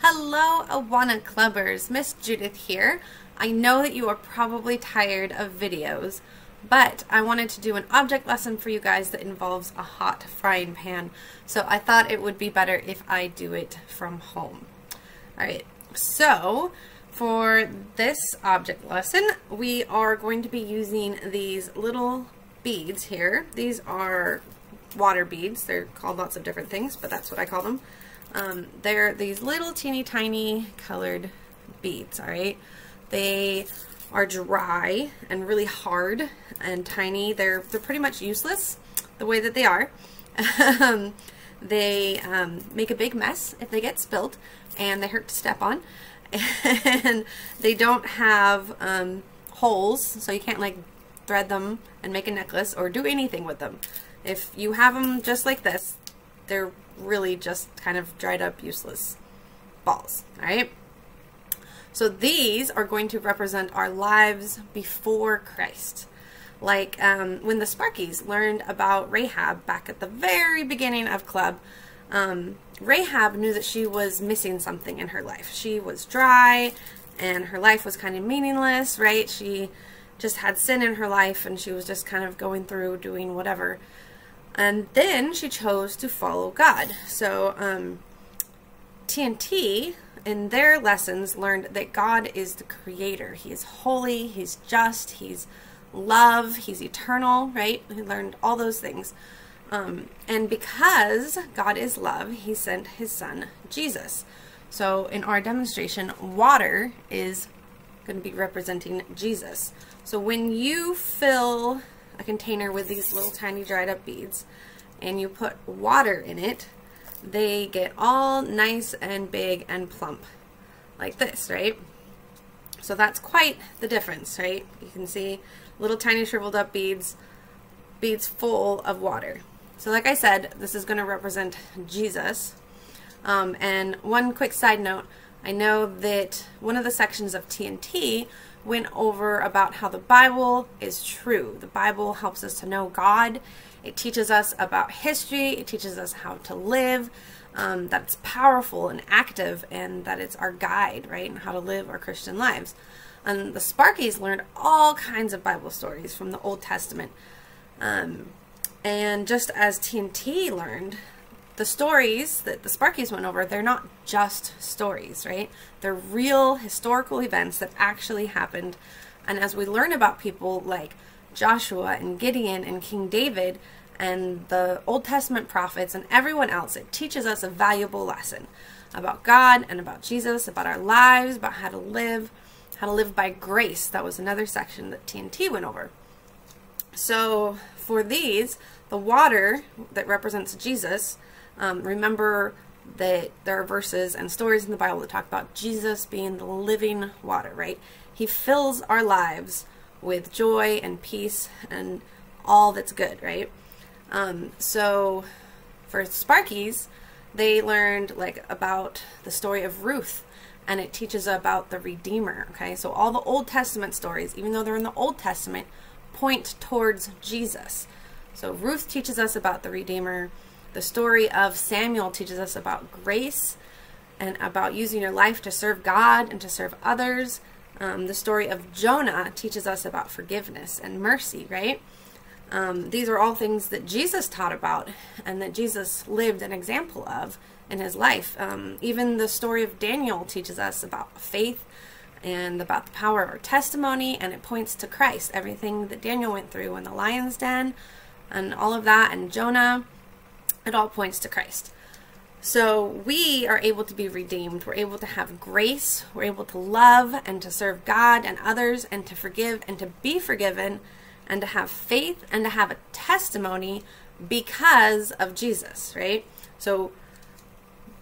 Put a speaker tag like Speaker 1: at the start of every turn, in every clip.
Speaker 1: Hello, Awana Clubbers. Miss Judith here. I know that you are probably tired of videos, but I wanted to do an object lesson for you guys that involves a hot frying pan. So I thought it would be better if I do it from home. Alright, so for this object lesson, we are going to be using these little beads here. These are water beads. They're called lots of different things, but that's what I call them. They're these little teeny tiny colored beads, alright? They are dry and really hard and tiny. They're pretty much useless the way that they are. They make a big mess if they get spilled, and they hurt to step on. And they don't have holes, so you can't like thread them and make a necklace or do anything with them. If you have them just like this, they're really just kind of dried up useless balls. Alright, so these are going to represent our lives before Christ, like when the Sparkies learned about Rahab back at the very beginning of club. Rahab knew that she was missing something in her life. She was dry and her life was kind of meaningless, right? She just had sin in her life and she was just kind of going through doing whatever. And then she chose to follow God. So TNT, in their lessons, learned that God is the creator. He is holy, he's just, he's love, he's eternal, right? He learned all those things. And because God is love, he sent his son, Jesus. So in our demonstration, water is going to be representing Jesus. So when you fill a container with these little tiny dried up beads and you put water in it, they get all nice and big and plump like this, right? So that's quite the difference, right? You can see little tiny shriveled up beads full of water. So like I said, this is going to represent Jesus. And one quick side note, I know that one of the sections of TNT went over about how the Bible is true. The Bible helps us to know God. It teaches us about history. It teaches us how to live. That it's powerful and active, and that it's our guide, right, and how to live our Christian lives. And the Sparkies learned all kinds of Bible stories from the Old Testament. And just as TNT learned, the stories that the Sparkies went over, they're not just stories, right? They're real historical events that actually happened. And as we learn about people like Joshua and Gideon and King David and the Old Testament prophets and everyone else, it teaches us a valuable lesson about God and about Jesus, about our lives, about how to live by grace. That was another section that TNT went over. So for these, the water that represents Jesus, remember that there are verses and stories in the Bible that talk about Jesus being the living water, right? He fills our lives with joy and peace and all that's good, right? So for Sparkies, they learned like about the story of Ruth, and it teaches about the Redeemer, okay? So all the Old Testament stories, even though they're in the Old Testament, point towards Jesus. So Ruth teaches us about the Redeemer. The story of Samuel teaches us about grace and about using your life to serve God and to serve others. The story of Jonah teaches us about forgiveness and mercy, right? These are all things that Jesus taught about and that Jesus lived an example of in his life. Even the story of Daniel teaches us about faith and about the power of our testimony, and it points to Christ. Everything that Daniel went through in the lion's den and all of that, and Jonah, it all points to Christ. So we are able to be redeemed. We're able to have grace. We're able to love and to serve God and others and to forgive and to be forgiven and to have faith and to have a testimony because of Jesus, right? So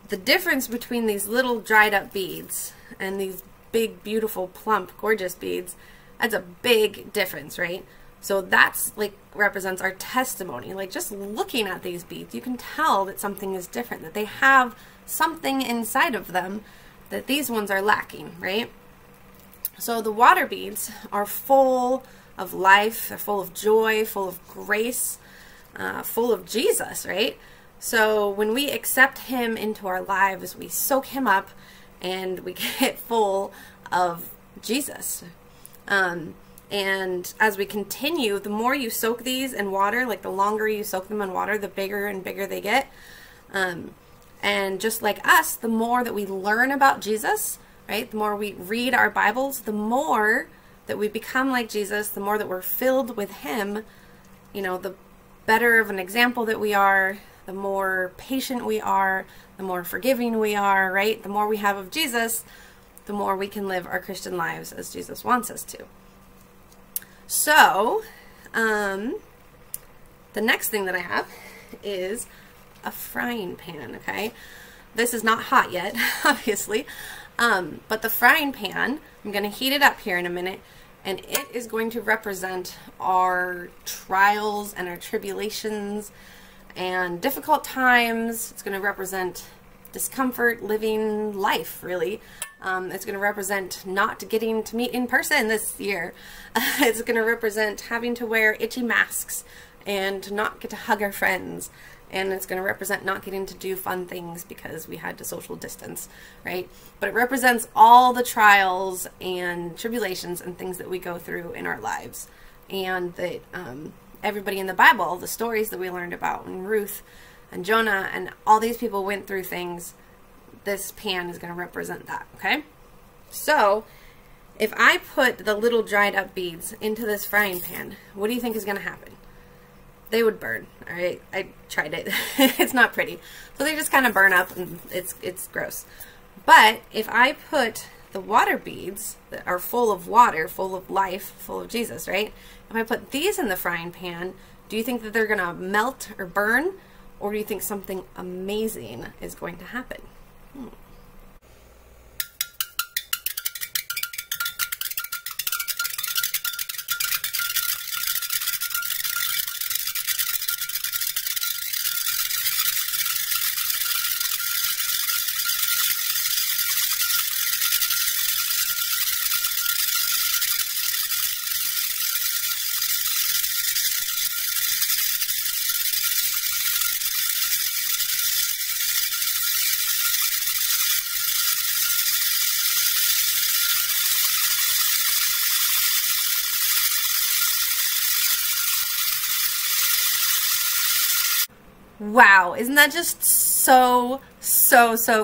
Speaker 1: the difference between these little dried up beads and these big, beautiful, plump, gorgeous beads, that's a big difference, right? So that's like represents our testimony. Like just looking at these beads, you can tell that something is different, that they have something inside of them that these ones are lacking, right? So the water beads are full of life, they're full of joy, full of grace, full of Jesus, right? So when we accept him into our lives, we soak him up and we get full of Jesus. And as we continue, the more you soak these in water, like the longer you soak them in water, the bigger and bigger they get. And just like us, the more that we learn about Jesus, right? The more we read our Bibles, the more that we become like Jesus, the more that we're filled with Him, you know, the better of an example that we are, the more patient we are, the more forgiving we are, right? The more we have of Jesus, the more we can live our Christian lives as Jesus wants us to. So, the next thing that I have is a frying pan, okay? This is not hot yet, obviously, but the frying pan, I'm going to heat it up here in a minute, and it is going to represent our trials and our tribulations and difficult times. It's going to represent discomfort, living life, really. It's going to represent not getting to meet in person this year. It's going to represent having to wear itchy masks and not get to hug our friends. And it's going to represent not getting to do fun things because we had to social distance, right? But it represents all the trials and tribulations and things that we go through in our lives. And that everybody in the Bible, the stories that we learned about when Ruth and Jonah and all these people went through things, this pan is going to represent that, okay? So, if I put the little dried up beads into this frying pan, what do you think is going to happen? They would burn, all right? I tried it. It's not pretty. So they just kind of burn up, and it's gross. But if I put the water beads that are full of water, full of life, full of Jesus, right? If I put these in the frying pan, do you think that they're going to melt or burn? Or do you think something amazing is going to happen? Wow, isn't that just so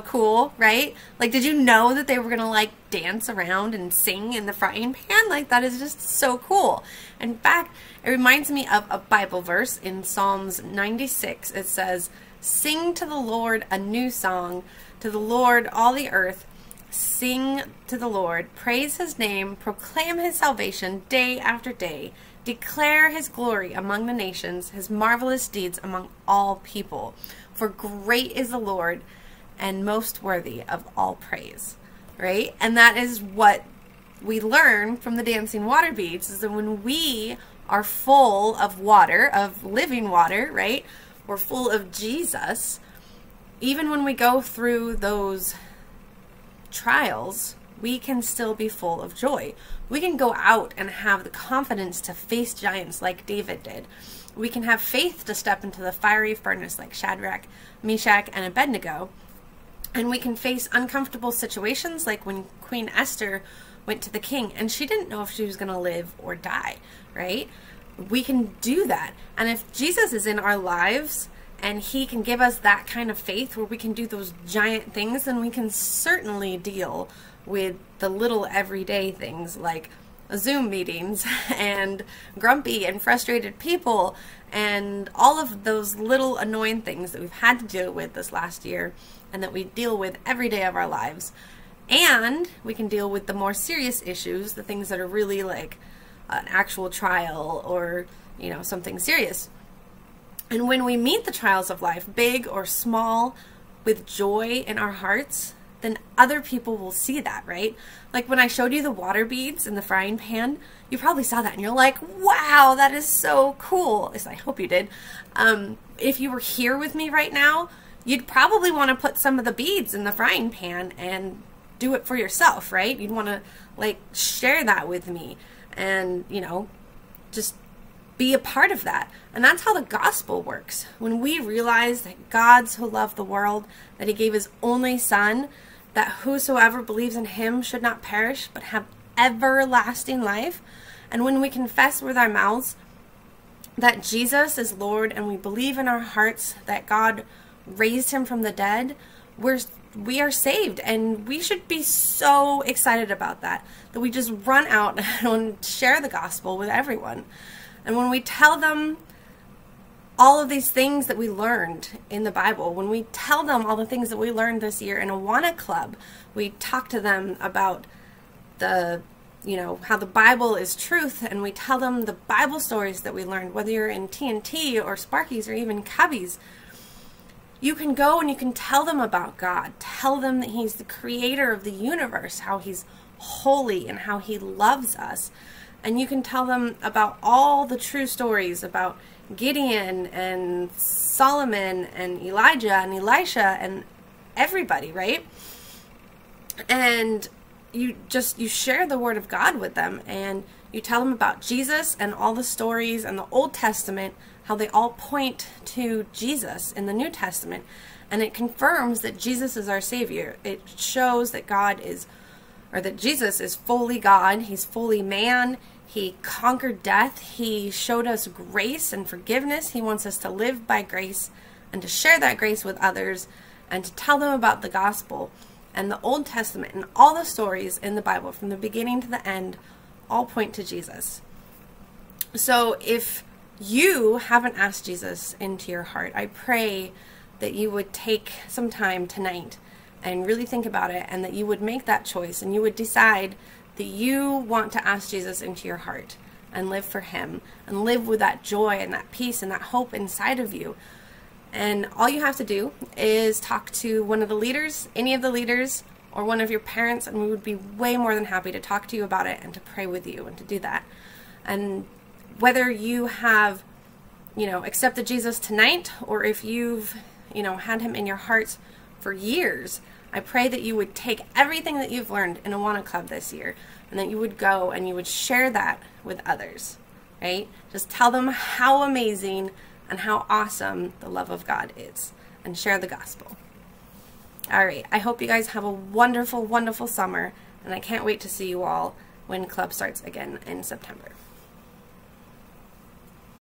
Speaker 1: cool, right? Like, did you know that they were gonna like dance around and sing in the frying pan? Like, that is just so cool. In fact, it reminds me of a Bible verse in Psalms 96. It says, "Sing to the Lord a new song, to the Lord all the earth. Sing to the Lord, praise His name, proclaim His salvation day after day. Declare His glory among the nations, His marvelous deeds among all people. For great is the Lord and most worthy of all praise." Right? And that is what we learn from the dancing water beads, is that when we are full of water, of living water, right? We're full of Jesus. Even when we go through those trials, we can still be full of joy. We can go out and have the confidence to face giants like David did. We can have faith to step into the fiery furnace like Shadrach, Meshach, and Abednego. And we can face uncomfortable situations like when Queen Esther went to the king and she didn't know if she was going to live or die, right? We can do that. And if Jesus is in our lives and He can give us that kind of faith where we can do those giant things, then we can certainly deal with the little everyday things like Zoom meetings and grumpy and frustrated people and all of those little annoying things that we've had to deal with this last year and that we deal with every day of our lives. And we can deal with the more serious issues, the things that are really like an actual trial or, you know, something serious. And when we meet the trials of life, big or small, with joy in our hearts, then other people will see that, right? Like when I showed you the water beads in the frying pan, you probably saw that and you're like, wow, that is so cool. At least I hope you did. If you were here with me right now, you'd probably want to put some of the beads in the frying pan and do it for yourself, right? You'd want to like share that with me and, you know, just be a part of that. And that's how the gospel works. When we realize that God so loved the world that He gave His only Son that whosoever believes in him should not perish, but have everlasting life. And when we confess with our mouths that Jesus is Lord, and we believe in our hearts that God raised him from the dead, we are saved. And we should be so excited about that we just run out and share the gospel with everyone. And when we tell them all of these things that we learned in the Bible, when we tell them all the things that we learned this year in Awana Club, we talk to them about how the Bible is truth, and we tell them the Bible stories that we learned, whether you're in TNT or Sparkies or even Cubbies. You can go and you can tell them about God. Tell them that he's the creator of the universe, how he's holy and how he loves us. And you can tell them about all the true stories about Gideon and Solomon and Elijah and Elisha and everybody, right? And you share the word of God with them, and you tell them about Jesus and all the stories and the Old Testament, how they all point to Jesus in the New Testament. And it confirms that Jesus is our Savior. It shows that Jesus is fully God. He's fully man. He conquered death. He showed us grace and forgiveness. He wants us to live by grace and to share that grace with others and to tell them about the gospel. And the Old Testament and all the stories in the Bible from the beginning to the end all point to Jesus. So if you haven't asked Jesus into your heart, I pray that you would take some time tonight and really think about it, and that you would make that choice and you would decide that you want to ask Jesus into your heart and live for him and live with that joy and that peace and that hope inside of you. And all you have to do is talk to one of the leaders, any of the leaders, or one of your parents, and we would be way more than happy to talk to you about it and to pray with you and to do that. And whether you have, accepted Jesus tonight, or if you've, had him in your heart for years, I pray that you would take everything that you've learned in Awana Club this year, and that you would go and you would share that with others, right? Just tell them how amazing and how awesome the love of God is, and share the gospel. All right, I hope you guys have a wonderful, wonderful summer, and I can't wait to see you all when Club starts again in September.